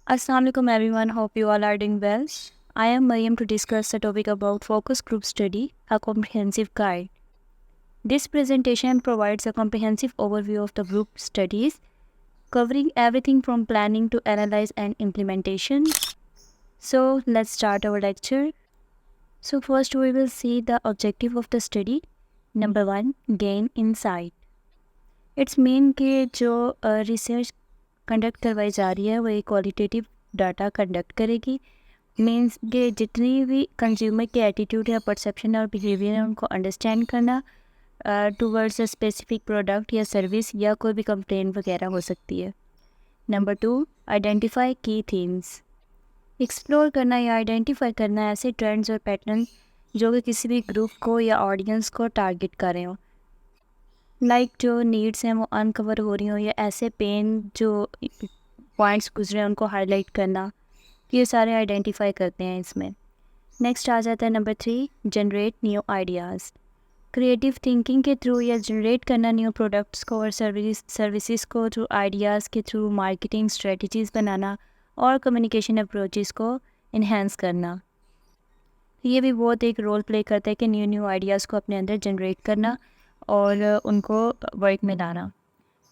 Assalamualaikum everyone, hope you all are doing well. I am Mariam to discuss the topic about focus group study, a comprehensive guide. This presentation provides a comprehensive overview of the group studies, covering everything from planning to analyze and implementation. So let's start our lecture. So first we will see the objective of the study. Number 1, gain insight. It's main के जो research conduct करवाई जा रही है वो एक qualitative data conduct करेगी। Means के जितनी भी कंज्यूमर के एटीट्यूड या परसेप्शन और बिहेवियर है उनको अंडरस्टैंड करना टूवर्ड्स अ स्पेसिफिक प्रोडक्ट या सर्विस या कोई भी कंप्लेन वगैरह हो सकती है। नंबर 2, आइडेंटिफाई की थीम्स। एक्सप्लोर करना या आइडेंटिफाई करना ऐसे ट्रेंड्स और पैटर्न जो कि किसी भी ग्रुप को या ऑडियंस को टारगेट कर रहे हो, लाइक जो नीड्स हैं वो अनकवर हो रही हो या ऐसे पेन जो पॉइंट्स गुजरे हैं उनको हाईलाइट करना, ये सारे आइडेंटिफाई करते हैं इसमें। नेक्स्ट आ जाता है number 3, generate new ideas. Creative thinking के थ्रू या जनरेट करना न्यू प्रोडक्ट्स को और सर्विसेज को थ्रू आइडियाज़ के थ्रू मार्केटिंग स्ट्रेटजीज़ बनाना और कम्युनिकेशन अप्रोचेस को इन्हेंस करना। ये भी बहुत एक रोल प्ले करता है कि न्यू आइडियाज़ को अपने अंदर जनरेट करना और उनको वर्क में लाना।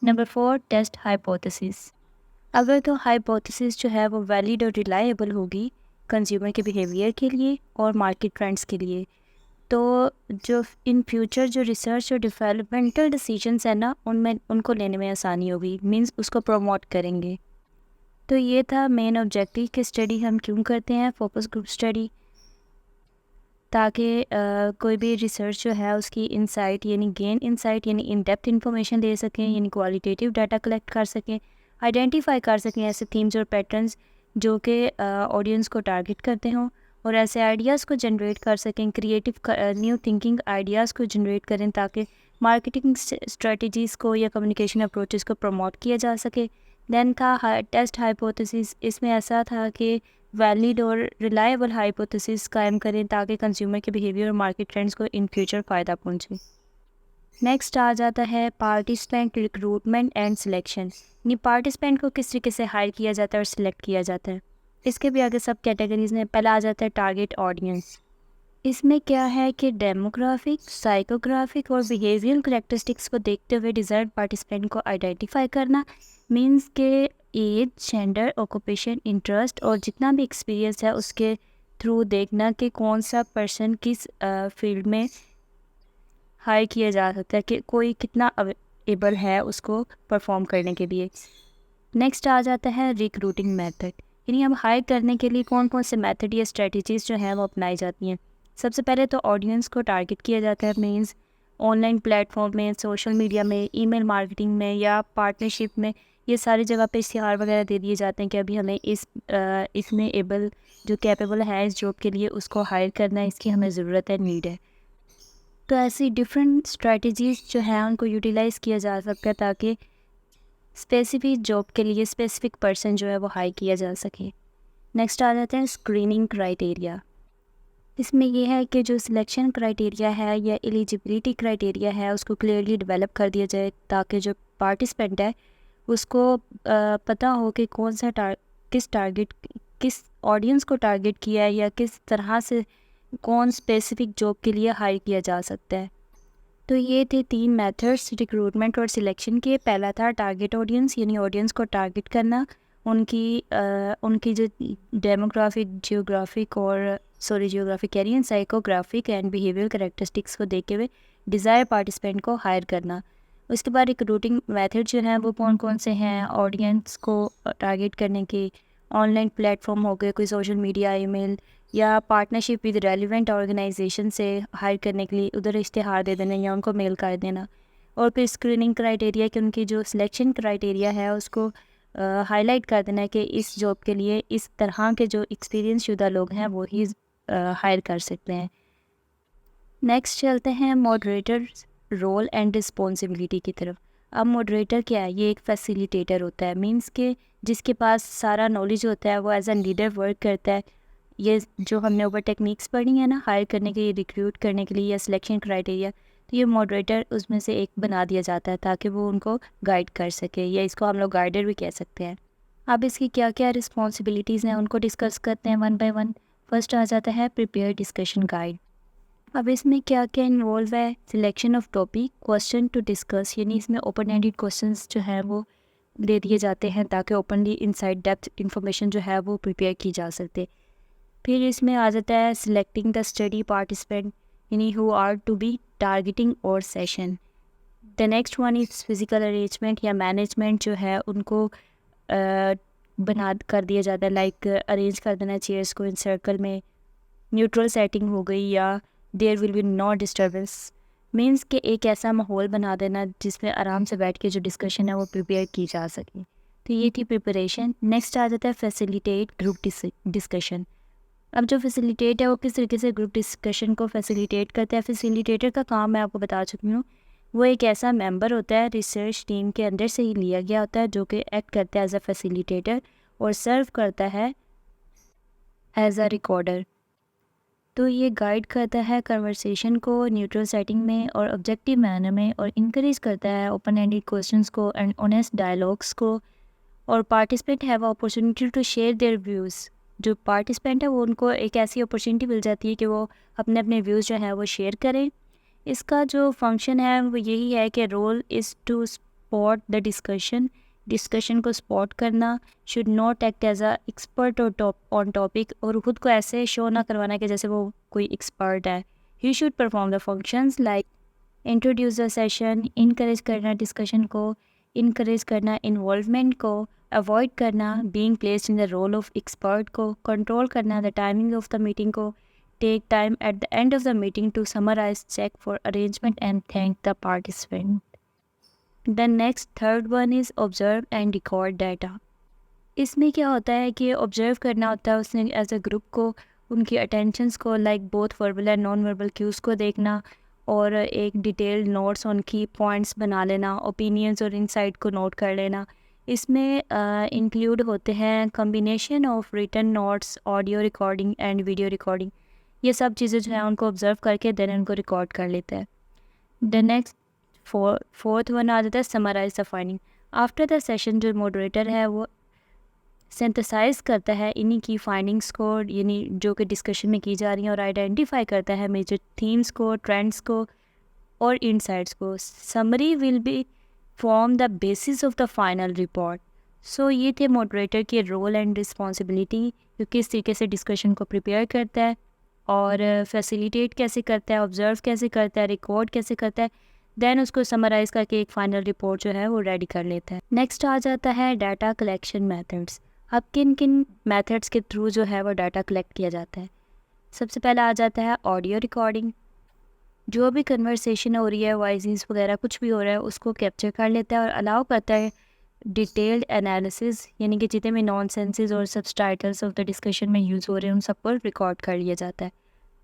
Number 4, test hypothesis. अगर तो हाइपोथेसिस जो है वो वैलिड और रिलायबल होगी कंज्यूमर के बिहेवियर के लिए और मार्केट ट्रेंड्स के लिए, तो जो इन फ्यूचर जो रिसर्च और डेवलपमेंटल डिसीजंस है ना उनमें उनको लेने में आसानी होगी, मींस उसको प्रमोट करेंगे। तो ये था मेन ऑब्जेक्टिव कि स्टडी हम क्यों करते हैं, फोकस ग्रुप स्टडी, ताकि कोई भी रिसर्च जो है उसकी इंसाइट यानी गेन इंसाइट यानी इन डेप्थ इंफॉर्मेशन दे सकें, यानी क्वालिटेटिव डाटा कलेक्ट कर सकें, आइडेंटिफाई कर सकें ऐसे थीम्स और पैटर्न्स जो कि ऑडियंस को टारगेट करते हों, और ऐसे आइडियाज़ को जनरेट कर सकें, क्रिएटिव न्यू थिंकिंग आइडियाज़ को जनरेट करें ताकि मार्केटिंग स्ट्रेटजीज़ को या कम्युनिकेशन अप्रोचेस को प्रमोट किया जा सके। देन था टेस्ट हाइपोथेसिस। इसमें ऐसा था कि वैलिड और रिलायबल हाइपोथेसिस कायम करें ताकि कंज्यूमर के बिहेवियर और मार्केट ट्रेंड्स को इन फ्यूचर फ़ायदा पहुंचे। नेक्स्ट आ जाता है पार्टिसिपेंट रिक्रूटमेंट एंड सिलेक्शन, यानी पार्टिसिपेंट को किस तरीके से हायर किया जाता है और सिलेक्ट किया जाता है। इसके भी आगे सब कैटेगरीज में पहला आ जाता है टारगेट ऑडियंस। इसमें क्या है कि डेमोग्राफिक, साइकोग्राफिक और बिहेवियरल करेक्टरिस्टिक्स को देखते हुए डिज़ायर्ड पार्टिसिपेंट को आइडेंटिफाई करना, मींस के एज, जेंडर, ऑक्यूपेशन, इंटरेस्ट और जितना भी एक्सपीरियंस है उसके थ्रू देखना कि कौन सा पर्सन किस फील्ड में हायर किया जा सकता है, कि कोई कितना एबल है उसको परफॉर्म करने के लिए। नेक्स्ट आ जाता है रिक्रूटिंग मेथड, यानी हम हायर करने के लिए कौन कौन से मेथड या स्ट्रेटजीज़ जो हैं वो अपनाई जाती हैं। सबसे पहले तो ऑडियंस को टारगेट किया जाता है, मींस ऑनलाइन प्लेटफॉर्म में, सोशल मीडिया में, ईमेल मार्केटिंग में या पार्टनरशिप में, ये सारी जगह पे इश्तिहार वगैरह दे दिए जाते हैं कि अभी हमें इसमें एबल जो कैपेबल है इस जॉब के लिए उसको हायर करना है, इसकी हमें ज़रूरत है, नीड है। तो ऐसी डिफरेंट स्ट्रेटजीज़ जो हैं उनको यूटिलाइज़ किया जा सकता है ताकि स्पेसिफिक जॉब के लिए स्पेसिफिक पर्सन जो है वो हायर किया जा सके। नेक्स्ट आ जाते हैं स्क्रीनिंग क्राइटेरिया। इसमें यह है कि जो सिलेक्शन क्राइटेरिया है या एलिजिबिलिटी क्राइटेरिया है उसको क्लियरली डेवलप कर दिया जाए ताकि जो पार्टिसिपेंट है उसको पता हो कि कौन सा किस ऑडियंस को टारगेट किया है या किस तरह से कौन स्पेसिफिक जॉब के लिए हायर किया जा सकता है। तो ये थे 3 मेथड्स रिक्रूटमेंट और सिलेक्शन के। पहला था टारगेट ऑडियंस, यानी ऑडियंस को टारगेट करना, उनकी जो डेमोग्राफिक, जियोग्राफिक कह रही हैं, साइकोग्राफिक एंड बिहेवियर करेक्टरिस्टिक्स को देखते हुए डिज़ायर पार्टिसिपेंट को हायर करना। उसके बाद रिक्रूटिंग मेथड जो हैं वो कौन कौन से हैं, ऑडियंस को टारगेट करने के ऑनलाइन प्लेटफॉर्म हो गए, कोई सोशल मीडिया, ईमेल या पार्टनरशिप विद रेलिवेंट ऑर्गेनाइजेशन से हायर करने के लिए उधर इश्तिहार दे देना या उनको मेल कर देना। और फिर स्क्रीनिंग क्राइटेरिया कि उनकी जो सिलेक्शन क्राइटेरिया है उसको हाईलाइट कर देना है कि इस जॉब के लिए इस तरह के जो एक्सपीरियंस शुदा लोग हैं वो ही हायर कर सकते हैं। नेक्स्ट चलते हैं मॉडरेटर रोल एंड रिस्पॉन्सिबिलिटी की तरफ। अब मॉडरेटर क्या है? ये एक फैसिलिटेटर होता है, मींस के जिसके पास सारा नॉलेज होता है, वो एज अ लीडर वर्क करता है। ये जो हमने ऊपर टेक्निक्स पढ़ी है ना हायर करने के लिए, रिक्रूट करने के लिए या सिलेक्शन क्राइटेरिया, तो ये मॉडरेटर उसमें से एक बना दिया जाता है ताकि वो उनको गाइड कर सके, या इसको हम लोग गाइडर भी कह सकते हैं। अब इसकी क्या क्या रिस्पॉन्सिबिलिटीज़ हैं उनको डिस्कस करते हैं वन बाय वन। फर्स्ट आ जाता है प्रिपेयर डिस्कशन गाइड। अब इसमें क्या क्या इन्वॉल्व है, selection of topic, question to discuss, यानी इसमें ओपन एंडेड क्वेश्चंस जो है वो दे दिए जाते हैं ताकि ओपनली इनसाइड डेप्थ इंफॉर्मेशन जो है वो प्रिपेयर की जा सकते। फिर इसमें आ जाता है सिलेक्टिंग द स्टडी पार्टिसिपेंट, यानी who are to be targeting और session. The next one is physical arrangement या मैनेजमेंट जो है उनको बना कर दिया जाता है, लाइक अरेंज कर देना चेयर्स को इन सर्कल में, न्यूट्रल सेटिंग हो गई, या there will be no disturbance, means कि एक ऐसा माहौल बना देना जिसमें आराम से बैठ के जो डिस्कशन है वो प्रिपेयर की जा सके। तो ये थी प्रिपरेशन। नेक्स्ट आ जाता है फैसिलिटेट ग्रुप डिस्कशन। अब जो फैसिलिटेट है वो किस तरीके से ग्रुप डिस्कशन को फैसिलिटेट करता है। फैसिलिटेटर का काम मैं आपको बता चुकी हूँ, वो एक ऐसा मेंबर होता है रिसर्च टीम के अंदर से ही लिया गया होता है जो कि एक्ट करता है एज अ फैसिलिटेटर और सर्व करता है एज अ रिकॉर्डर। तो ये गाइड करता है कन्वर्सेशन को न्यूट्रल सेटिंग में और ऑब्जेक्टिव मैनर में, और इनक्रेज करता है ओपन एंडेड क्वेश्चंस को एंड ऑनेस्ट डायलॉग्स को। और participant have opportunity to share their views. जो पार्टिसिपेंट है वो उनको एक ऐसी अपॉर्चुनिटी मिल जाती है कि वो अपने अपने व्यूज़ जो हैं वो शेयर करें। इसका जो फंक्शन है वो यही है कि role is to spot the discussion को स्पॉट करना, should not act as a expert और ऑन टॉपिक, और ख़ुद को ऐसे शो ना करवाना कि जैसे वो कोई एक्सपर्ट है। He should perform the functions like introduce the session, encourage करना डिस्कशन को, इनकरेज करना इन्वॉल्वमेंट को, अवॉइड करना being placed in the role of expert को, कंट्रोल करना the timing of the meeting को, take time at the end of the meeting to summarise, check for arrangement and thank the participant. The next third one is observe and record data. इसमें क्या होता है कि observe करना होता है उसने एज अ ग्रुप को, उनकी अटेंशंस को, like both verbal and non verbal cues को देखना, और एक detailed notes on key points बना लेना, ओपिनियंस और इनसाइट को नोट कर लेना। इसमें इंक्लूड होते हैं combination of written notes, audio recording and video recording. ये सब चीज़ें जो हैं उनको ऑब्जर्व करके देन उनको रिकॉर्ड कर लेते हैं। द नेक्स्ट फोर्थ वन आ जाता है summarise the finding. After the session जो मॉडरेटर है वो सिंथेसाइज करता है इन्हीं की फाइंडिंग्स को, यानी जो कि डिस्कशन में की जा रही हैं, और आइडेंटिफाई करता है मेजर थीम्स को, ट्रेंड्स को और इनसाइट्स को। Summary will be form the basis of the final report. So ये थे मॉडरेटर के रोल एंड रिस्पॉन्सिबिलिटी, जो किस तरीके से डिस्कशन को प्रिपेयर करता है और फैसिलिटेट कैसे करता है, ऑब्जर्व कैसे करता है, रिकॉर्ड कैसे करता है, देन उसको समराइज करके एक फ़ाइनल रिपोर्ट जो है वो रेडी कर लेता है। नेक्स्ट आ जाता है डाटा कलेक्शन मेथड्स। अब किन किन मेथड्स के थ्रू जो है वो डाटा कलेक्ट किया जाता है। सबसे पहला आ जाता है ऑडियो रिकॉर्डिंग। जो भी कन्वर्सेशन हो रही है, वॉइसेस वगैरह कुछ भी हो रहा है, उसको कैप्चर कर लेता है और अलाउ करता है डिटेल्ड एनालिसिस, यानी कि जितने भी नॉन सेंसेस और सबटाइटल्स ऑफ द डिस्कशन में यूज़ हो रहे हैं उन सबको रिकॉर्ड कर लिया जाता है।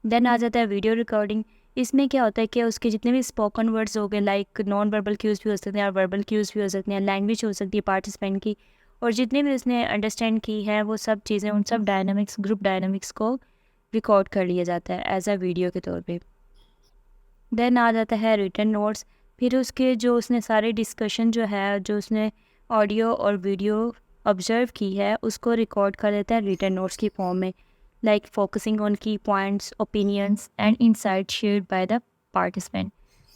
देन आ जाता है वीडियो रिकॉर्डिंग। इसमें क्या होता है कि उसके जितने भी स्पोकन वर्ड्स हो गए, लाइक नॉन वर्बल क्यूज़ भी हो सकते हैं और वर्बल क्यूज़ भी हो सकते हैं, लैंग्वेज हो सकती है पार्टिसिपेंट की, और जितने भी उसने अंडरस्टैंड की है वो सब चीज़ें, उन सब डायनामिक्स, ग्रुप डायनामिक्स को रिकॉर्ड कर लिया जाता है एज अ वीडियो के तौर पे। देन आ जाता है रिटन नोट्स। फिर उसके जो उसने सारे डिस्कशन जो है, जो उसने ऑडियो और वीडियो ऑब्जर्व की है, उसको रिकॉर्ड कर लेता है रिटन नोट्स की फॉर्म में, like focusing on key points, opinions and insight shared by the participant.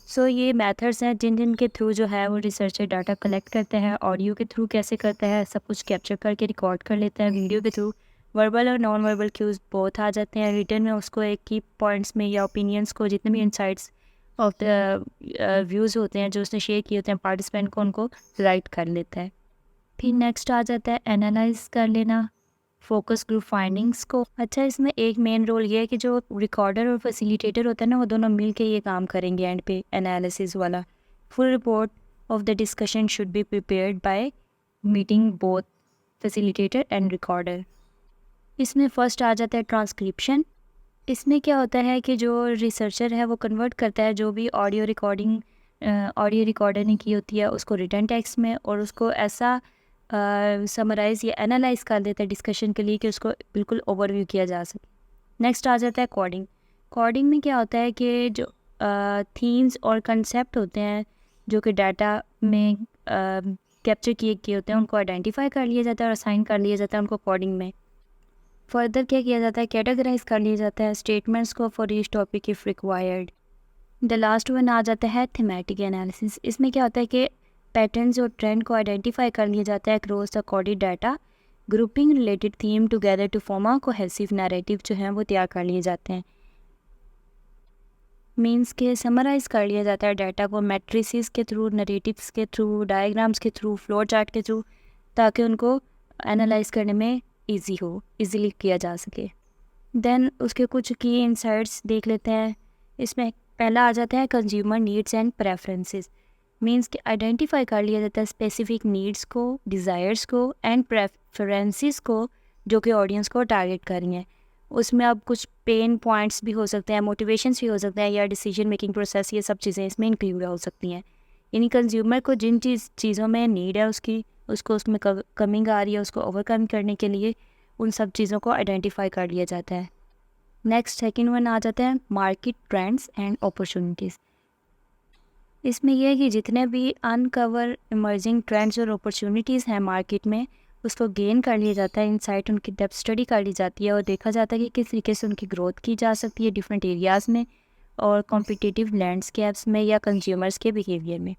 So ये मेथड्स हैं जिन जिन के थ्रू जो है वो रिसर्चर डाटा कलेक्ट करते हैं। ऑडियो के थ्रू कैसे करता है, सब कुछ कैप्चर करके रिकॉर्ड कर लेता है। वीडियो के थ्रू वर्बल और नॉन वर्बल क्यूज़ बोथ आ जाते हैं। रिटर्न में उसको एक की पॉइंट्स में या ओपिनियंस को, जितने भी इनसाइट्स ऑफ द व्यूज़ होते हैं जो उसने शेयर किए होते हैं पार्टिसिपेंट को, उनको राइट कर लेता है। फिर नेक्स्ट आ जाता है एनालाइज कर लेना फोकस ग्रुप फाइंडिंग्स को। अच्छा, इसमें एक मेन रोल ये है कि जो रिकॉर्डर और फैसिलिटेटर होता है ना, वो दोनों मिल के ये काम करेंगे एंड पे एनालिसिस वाला। Full report of the discussion should be prepared by meeting both facilitator and recorder. इसमें फर्स्ट आ जाता है ट्रांसक्रिप्शन। इसमें क्या होता है कि जो रिसर्चर है वो कन्वर्ट करता है जो भी ऑडियो रिकॉर्डर ने की होती है उसको रिटन टेक्स्ट में, और उसको ऐसा समराइज़ या एनालाइज कर देता है डिस्कशन के लिए कि उसको बिल्कुल ओवरव्यू किया जा सके। नेक्स्ट आ जाता है कोडिंग। कोडिंग में क्या होता है कि जो थीम्स और कंसेप्ट होते हैं जो कि डाटा में कैप्चर किए होते हैं उनको आइडेंटिफाई कर लिया जाता है और असाइन कर लिया जाता है उनको कोडिंग में। फर्दर क्या किया जाता है, कैटेगराइज कर लिया जाता है स्टेटमेंट्स को for each topic if required. The last one आ जाता है थीमेटिक एनालिसिस। इसमें क्या होता है कि पैटर्न्स और ट्रेंड को आइडेंटिफाई कर लिया जाता है across the coded data, grouping related theme together to form a cohesive narrative जो है वो तैयार कर लिए जाते हैं। मीन्स के समराइज़ कर लिया जाता है डाटा को मैट्रिसेस के थ्रू, नरेटिव्स के थ्रू, डायग्राम्स के थ्रू, फ्लो चार्ट के थ्रू, ताकि उनको एनालाइज करने में इजी हो, इजीली किया जा सके। देन उसके कुछ की इंसाइट्स देख लेते हैं। इसमें पहला आ जाता है consumer needs and preferences. Means कि आइडेंटिफाई कर लिया जाता है स्पेसिफिक नीड्स को, डिज़ायर्स को एंड प्रेफरेंसेस को जो कि ऑडियंस को टारगेट कर रही हैं। उसमें अब कुछ पेन पॉइंट्स भी हो सकते हैं, मोटिवेशंस भी हो सकते हैं, या डिसीजन मेकिंग प्रोसेस, ये सब चीज़ें इसमें इंक्लूड हो सकती हैं। यानी कंज्यूमर को जिन चीज़ों में नीड है उसको उसमें कमिंग आ रही है, उसको ओवरकम करने के लिए उन सब चीज़ों को आइडेंटिफाई कर लिया जाता है। नेक्स्ट सेकंड वन आ जाता है मार्केट ट्रेंड्स एंड अपॉर्चुनिटीज़। इसमें यह है कि जितने भी अनकवर इमर्जिंग ट्रेंड्स और अपॉर्चुनिटीज़ हैं मार्केट में, उसको गेन कर लिया जाता है, इनसाइट उनकी डेप्थ स्टडी कर ली जाती है और देखा जाता है कि किस तरीके से उनकी ग्रोथ की जा सकती है डिफरेंट एरियाज़ में और कॉम्पिटिटिव लैंडस्केप्स में या कंज्यूमर्स के बिहेवियर में।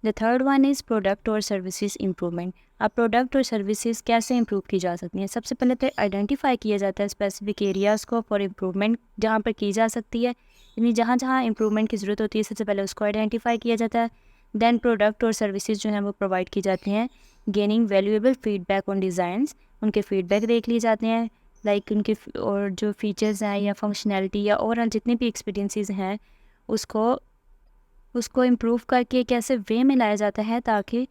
The third one is product और सर्विसेज इम्प्रूवमेंट। अब प्रोडक्ट और सर्विसेज कैसे इम्प्रूव की जा सकती हैं? सबसे पहले तो आइडेंटिफाई किया जाता है स्पेसिफिक एरियाज़ को फॉर इम्प्रूवमेंट जहाँ पर की जा सकती है, यानी जहाँ जहाँ इम्प्रूवमेंट की ज़रूरत होती है सबसे पहले उसको आइडेंटिफाई किया जाता है। देन प्रोडक्ट और सर्विसेज जो हैं वो प्रोवाइड की जाती हैं। Gaining valuable feedback on designs, उनके फीडबैक देख लिए जाते हैं, लाइक उनके और जो फीचर्स हैं या फंक्शनैलिटी या ओवरऑल जितनी भी एक्सपीरियंसेस हैं उसको इम्प्रूव करके कैसे वे में लाया जाता है ताकि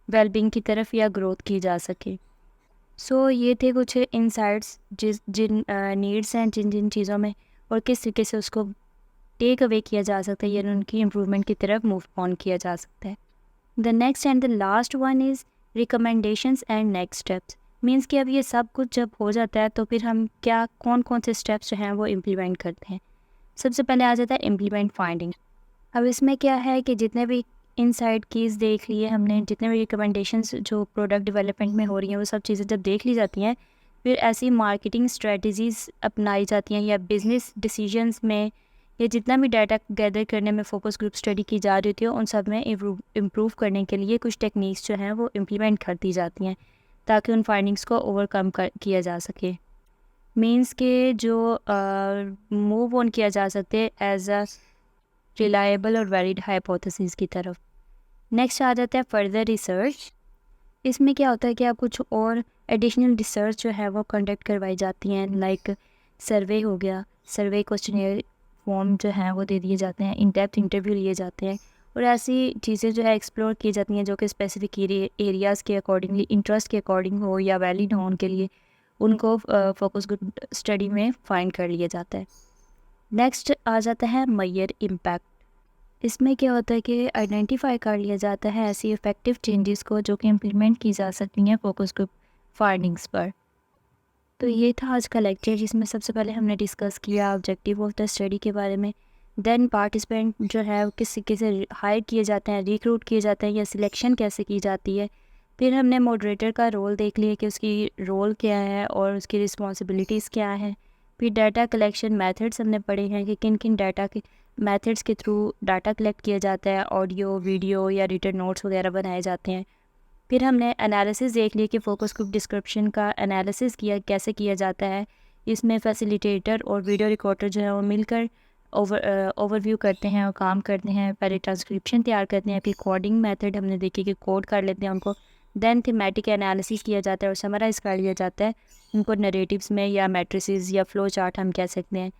वेलबींग की तरफ या ग्रोथ की जा सके। सो ये थे कुछ इंसाइट्स जिन नीड्स हैं जिन जिन चीज़ों में, और किस तरीके से उसको टेक अवे किया जा सकता है या उनकी इम्प्रूवमेंट की तरफ मूव ऑन किया जा सकता है। The next and the last one is recommendations and next steps. Means कि अब ये सब कुछ जब हो जाता है तो फिर हम कौन कौन से स्टेप्स जो हैं वो इम्प्लीमेंट करते हैं। सबसे पहले आ जाता है इम्प्लीमेंट फाइंडिंग। अब इसमें क्या है कि जितने भी इनसाइड कीज़ देख लिए हमने, जितने भी रिकमेंडेशंस जो प्रोडक्ट डेवलपमेंट में हो रही हैं वो सब चीज़ें जब देख ली जाती हैं, फिर ऐसी मार्केटिंग स्ट्रेटजीज़ अपनाई जाती हैं या बिज़नेस डिसीजंस में या जितना भी डाटा गैदर करने में फोकस ग्रुप स्टडी की जा रही थी उन सब में इम्प्रूव करने के लिए कुछ टेक्निक्स जो हैं वो इम्प्लीमेंट कर दी जाती हैं ताकि उन फाइंडिंग्स को ओवरकम किया जा सके। मीन्स के जो मूव ऑन किया जा सकते एज अ रिलायबल और वैलिड हाइपोथेसिस की तरफ। नेक्स्ट आ जाता है फर्दर रिसर्च। इसमें क्या होता है कि आप कुछ और एडिशनल रिसर्च जो है वो कंडक्ट करवाई जाती हैं, लाइक सर्वे हो गया, सर्वे क्वेश्चनेयर फॉर्म जो हैं वो दे दिए जाते हैं, इन डेप्थ इंटरव्यू लिए जाते हैं और ऐसी चीज़ें जो है एक्सप्लोर की जाती हैं जो कि स्पेसिफिक एरियाज़ के अकॉर्डिंगली, इंटरेस्ट के अकॉर्डिंग हो या वैलिड हो उनके लिए, उनको फोकस ग्रुप स्टडी में फाइंड कर लिया जाता है। नेक्स्ट आ जाता है मेजर इम्पैक्ट। इसमें क्या होता है कि आइडेंटिफाई कर लिया जाता है ऐसी इफ़ेक्टिव चेंजेस को जो कि इम्प्लीमेंट की जा सकती हैं फोकस ग्रुप फाइंडिंग्स पर। तो ये था आज का लेक्चर जिसमें सबसे पहले हमने डिस्कस किया ऑब्जेक्टिव ऑफ द स्टडी के बारे में। देन पार्टिसिपेंट जो है वो किस तरीके से हायर किए जाते हैं, रिक्रूट किए जाते हैं या सिलेक्शन कैसे की जाती है। फिर हमने मॉडरेटर का रोल देख लिया कि उसकी रोल क्या है और उसकी रिस्पॉन्सिबिलिटीज़ क्या हैं। फिर डाटा कलेक्शन मेथड्स हमने पढ़े हैं कि किन किन डाटा के मेथड्स के थ्रू डाटा कलेक्ट किया जाता है, ऑडियो, वीडियो या रिटन नोट्स वगैरह बनाए जाते हैं। फिर हमने एनालिसिस देख लिया कि फोकस ग्रुप डिस्क्रिप्शन का एनालिसिस कैसे किया जाता है। इसमें फैसिलिटेटर और वीडियो रिकॉर्डर जो है वो मिलकर ओवरव्यू करते हैं और काम करते हैं। पहले ट्रांसक्रिप्शन तैयार करते हैं, फिर कोडिंग मेथड हमने देखी कि कोड कर लेते हैं उनको। देन थीमेटिक एनालिसिस किया जाता है और समराइज़ कर लिया जाता है उनको नरेटिव्स में या मैट्रिसेस या फ्लो चार्ट हम कह सकते हैं।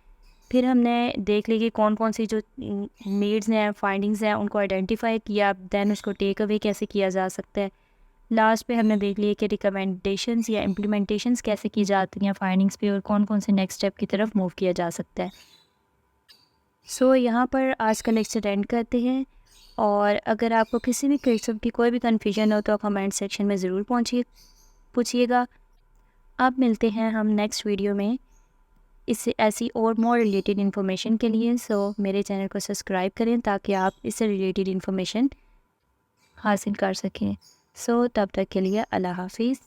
फिर हमने देख ली कि कौन कौन सी जो नीड्स हैं, फाइंडिंग्स हैं, उनको आइडेंटिफाई किया, देन उसको टेक अवे कैसे किया जा सकता है। लास्ट पे हमने देख लिया कि रिकमेंडेशंस या इम्प्लीमेंटेशंस कैसे की जाती हैं फाइंडिंग्स पे और कौन कौन से नेक्स्ट स्टेप की तरफ मूव किया जा सकता है। सो यहाँ पर आज का लेक्चर एंड करते हैं और अगर आपको किसी भी किस्म की कोई भी कन्फ्यूजन हो तो आप कमेंट सेक्शन में ज़रूर पूछिएगा। अब मिलते हैं हम नेक्स्ट वीडियो में इससे ऐसी और मोर रिलेटेड इन्फॉर्मेशन के लिए। सो मेरे चैनल को सब्सक्राइब करें ताकि आप इससे रिलेटेड इन्फॉर्मेशन हासिल कर सकें। सो तब तक के लिए अल्लाह हाफिज़।